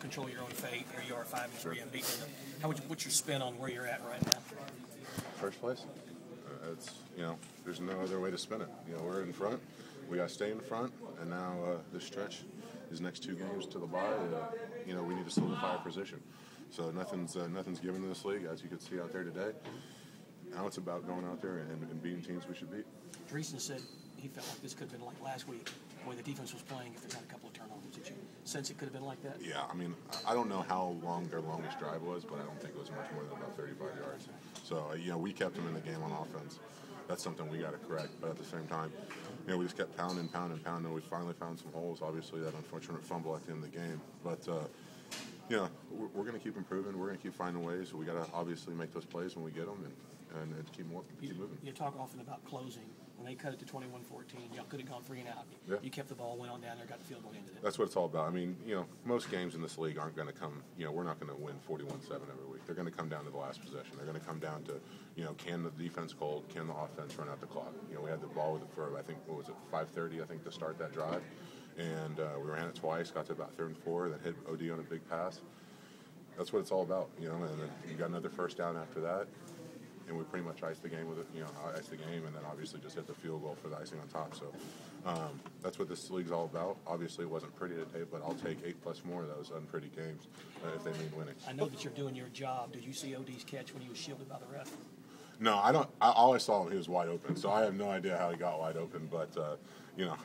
control your own fate. Here you are 5-3 unbeaten. What's your spin on where you're at right now? First place. It's there's no other way to spin it. We're in front. We got to stay in front, and now this stretch, these next 2 games to the bye, we need to solidify our position. So nothing's given in this league, as you can see out there today. Now it's about going out there and beating teams we should beat. Dreesen said he felt like this could have been like last week, the way the defense was playing, if they had a couple of turnovers. Did you sense it could have been like that? Yeah, I don't know how long their longest drive was, but I don't think it was much more than about 35 yards. So, we kept them in the game on offense. That's something we got to correct. But at the same time, we just kept pounding. We finally found some holes. Obviously, that unfortunate fumble at the end of the game. But, we're going to keep improving. We're going to keep finding ways. We got to obviously make those plays when we get them and keep moving. You talk often about closing. When they cut it to 21-14, y'all could have gone 3 and out. Yeah. You kept the ball, went on down there, got the field goal into it. That's what it's all about. Most games in this league aren't going to come, we're not going to win 41-7 every week. They're going to come down to the last possession. They're going to come down to, can the defense hold, can the offense run out the clock? We had the ball for, I think, 5:30, I think, to start that drive. And we ran it twice, got to about 3rd and 4, then hit OD on a big pass. That's what it's all about, and then you got another first down after that. And we pretty much iced the game with it, iced the game, and then obviously just hit the field goal for the icing on top. So that's what this league's all about. Obviously, it wasn't pretty today, but I'll take 8+ more of those unpretty games if they mean winning. I know that you're doing your job. Did you see OD's catch when he was shielded by the ref? No, I don't. All I saw him, he was wide open. So I have no idea how he got wide open, but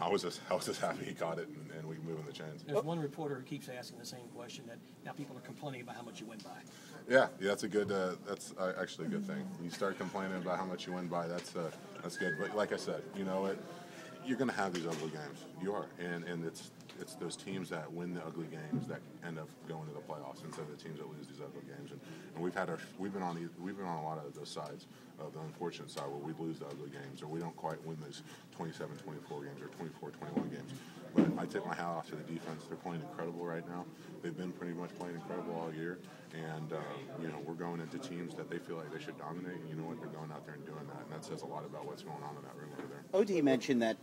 I was just happy he caught it, and we can move in the chains. There's one reporter who keeps asking the same question that now people are complaining about how much you win by. Yeah, that's a good. That's actually a good thing. You start complaining about how much you win by. That's good. But like I said, you're going to have these ugly games. You are, and it's those teams that win the ugly games that end up going to the playoffs instead of the teams that lose these ugly games. And we've been on a lot of those sides of the unfortunate side where we lose the ugly games or we don't quite win those 27-24 games or 24-21 games. But I tip my hat off to the defense. They're playing incredible right now. They've been pretty much playing incredible all year. And, we're going into teams that they feel like they should dominate. And you know what? They're going out there and doing that. And that says a lot about what's going on in that room over there. OD mentioned that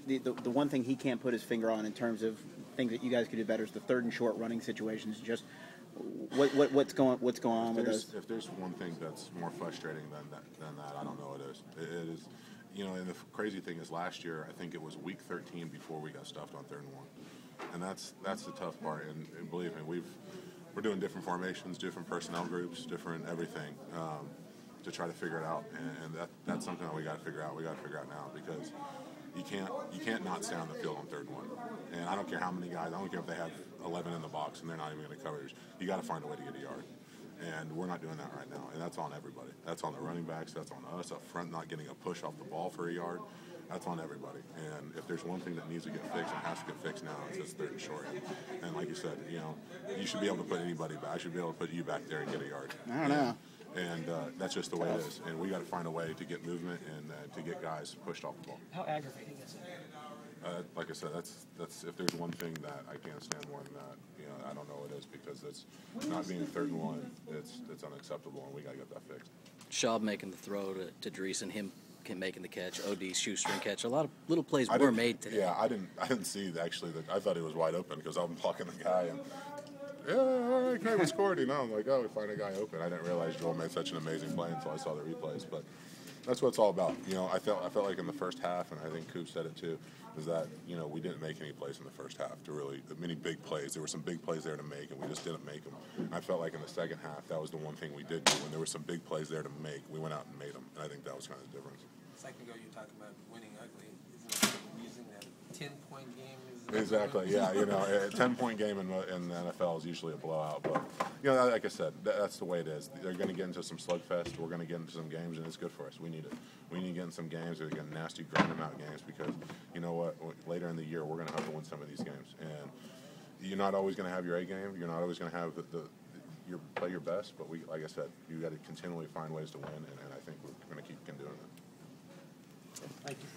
the one thing he can't put his finger on in terms of things that you guys could do better is the 3rd and short running situations. Just what's going on with those? If there's one thing that's more frustrating than that, I don't know what it is. It is, and the crazy thing is last year, I think it was week 13 before we got stuffed on 3rd and 1. And that's the tough part. And believe me, we're doing different formations, different personnel groups, different everything to try to figure it out. And that's something that we got to figure out. We got to figure out now because you can't not stay on the field on 3rd and 1. And I don't care how many guys. I don't care if they have 11 in the box and they're not even going to cover. You got to find a way to get a yard. And we're not doing that right now. And that's on everybody. That's on the running backs. That's on us up front, not getting a push off the ball for a yard. That's on everybody. And if there's one thing that needs to get fixed and has to get fixed now, it's this 3rd and short. And like you said, you should be able to put anybody back. I should be able to put you back there and get a yard. I don't know. And that's just the way it is. And we got to find a way to get movement and to get guys pushed off the ball. How aggravating is it? Like I said, that's if there's one thing that I can't stand more than that, I don't know what it is because it's not being 3rd and 1. It's unacceptable, and we got to get that fixed. Schaub making the throw to Dreesen, him making the catch, OD's shoestring catch. A lot of little plays were made today. Yeah, I didn't see actually that. I thought he was wide open because I'm blocking the guy and. Yeah, all right, great, we scored. I'm like, oh, we find a guy open. I didn't realize Joel made such an amazing play until I saw the replays. But that's what it's all about. I felt like in the first half, and I think Coop said it too, is that we didn't make any plays in the first half to really many big plays. There were some big plays there to make, and we just didn't make them. And I felt like in the second half, that was the one thing we did do. When there were some big plays there to make, we went out and made them, and I think that was kind of the difference. A second ago, you talked about winning ugly. Isn't it using that 10-point game? Exactly. Yeah. A 10-point game in the NFL is usually a blowout, but like I said, that's the way it is. They're going to get into some slugfest. We're going to get into some games, and it's good for us. We need it. We need to get in some games. We're getting nasty, grind them out games because you know what? Later in the year, we're going to have to win some of these games, and you're not always going to have your A game. You're not always going to have play your best, but like I said, you got to continually find ways to win, and I think we're going to keep doing that. Thank you.